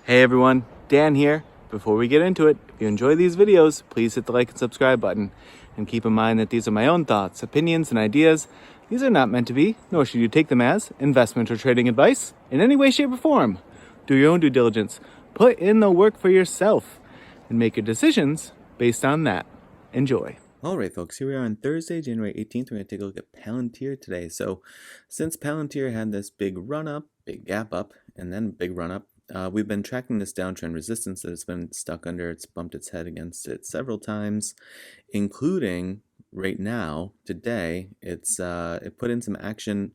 Hey everyone, Dan here. Before we get into it, if you enjoy these videos, please hit the like and subscribe button. And keep in mind that these are my own thoughts, opinions, and ideas. These are not meant to be, nor should you take them as, investment or trading advice in any way, shape, or form. Do your own due diligence. Put in the work for yourself and make your decisions based on that. Enjoy. All right, folks, here we are on Thursday, January 18th. We're going to take a look at Palantir today. So since Palantir had this big run up, big gap up, and then big run up, we've been tracking this downtrend resistance that it's been stuck under. It's bumped its head against it several times, including right now, today. It put in some action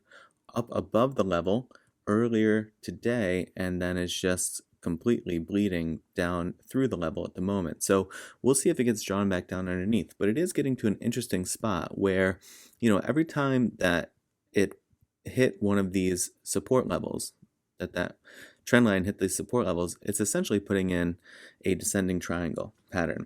up above the level earlier today, and then it's just completely bleeding down through the level at the moment. So we'll see if it gets drawn back down underneath. But it is getting to an interesting spot where, every time that it hit one of these support levels, that trend line hit these support levels, it's essentially putting in a descending triangle pattern.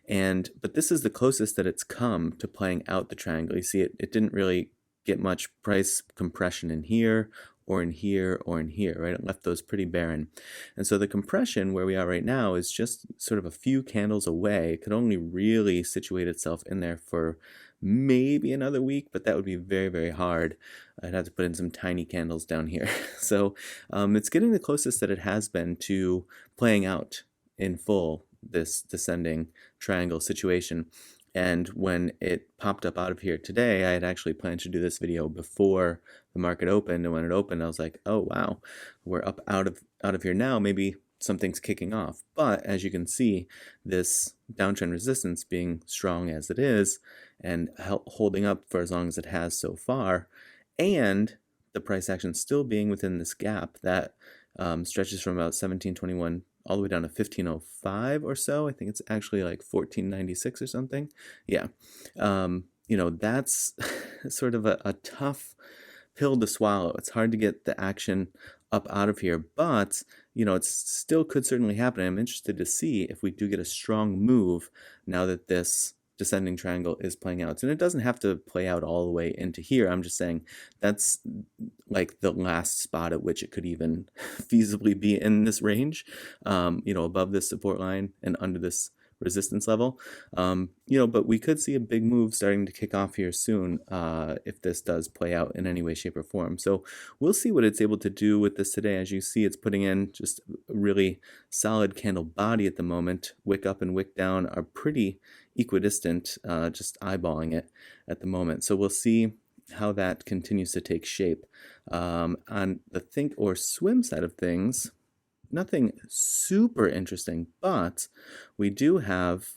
But this is the closest that it's come to playing out the triangle. You see, it didn't really get much price compression in here or in here or in here, right? It left those pretty barren. And so the compression where we are right now is just sort of a few candles away. It could only really situate itself in there for maybe another week, but that would be very, very hard. I'd have to put in some tiny candles down here. So it's getting the closest that it has been to playing out in full this descending triangle situation. And when it popped up out of here today, I had actually planned to do this video before the market opened. And when it opened, I was like, oh, wow, we're up out of here now. Maybe something's kicking off. But as you can see, this downtrend resistance being strong as it is and holding up for as long as it has so far, and the price action still being within this gap that stretches from about 1721 all the way down to 1505 or so. I think it's actually like 1496 or something. Yeah. That's sort of a tough pill to swallow. It's hard to get the action up out of here, but it still could certainly happen. I'm interested to see if we do get a strong move now that this descending triangle is playing out. And it doesn't have to play out all the way into here. I'm just saying that's like the last spot at which it could even feasibly be in this range, above this support line and under this resistance level. But we could see a big move starting to kick off here soon if this does play out in any way, shape, or form. So we'll see what it's able to do with this today. As you see, it's putting in just a really solid candle body at the moment. Wick up and wick down are pretty equidistant, just eyeballing it at the moment. So we'll see how that continues to take shape. On the think or swim side of things, nothing super interesting, but we do have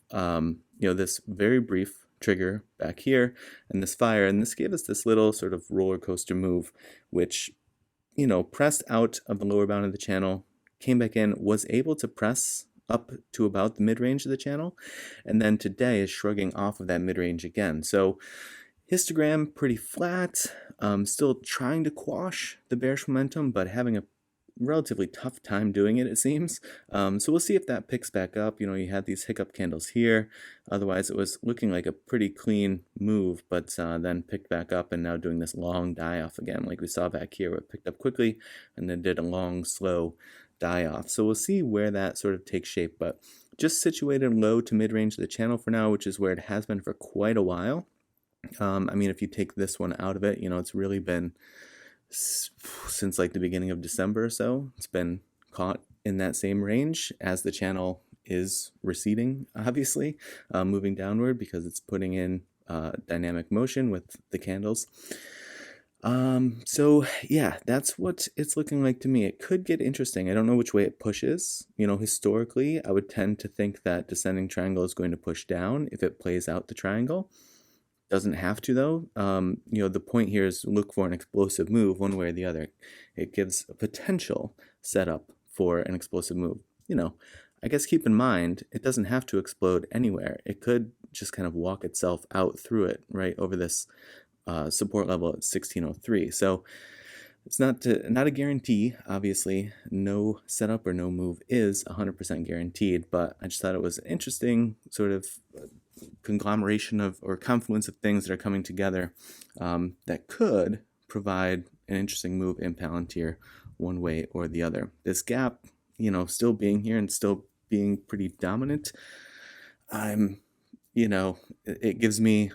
this very brief trigger back here and this fire, and this gave us this little sort of roller coaster move, which pressed out of the lower bound of the channel, came back in, was able to press up to about the mid-range of the channel, and then today is shrugging off of that mid-range again. So histogram pretty flat, still trying to quash the bearish momentum, but having a relatively tough time doing it, it seems. So we'll see if that picks back up. You had these hiccup candles here. Otherwise, it was looking like a pretty clean move, but then picked back up and now doing this long die-off again, like we saw back here, where it picked up quickly and then did a long, slow die-off. So we'll see where that sort of takes shape, but just situated low to mid-range of the channel for now, which is where it has been for quite a while. If you take this one out of it, it's really been since like the beginning of December or so. It's been caught in that same range as the channel is receding, obviously, moving downward because it's putting in dynamic motion with the candles. So yeah, that's what it's looking like to me. It could get interesting. I don't know which way it pushes. Historically, I would tend to think that descending triangle is going to push down if it plays out the triangle. Doesn't have to, though. The point here is look for an explosive move one way or the other. It gives a potential setup for an explosive move. I guess keep in mind, it doesn't have to explode anywhere. It could just kind of walk itself out through it, right, over this support level at 1603. So it's not a guarantee, obviously. No setup or no move is 100% guaranteed, but I just thought it was an interesting sort of conglomeration of or confluence of things that are coming together that could provide an interesting move in Palantir one way or the other. This gap still being here and still being pretty dominant, I'm, it gives me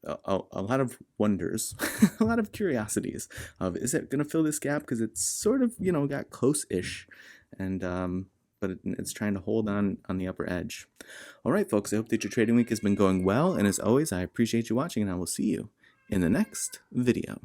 a lot of wonders, a lot of curiosities of, is it going to fill this gap? Because it's sort of, got close-ish, and but it's trying to hold on the upper edge. All right, folks, I hope that your trading week has been going well, and as always, I appreciate you watching, and I will see you in the next video.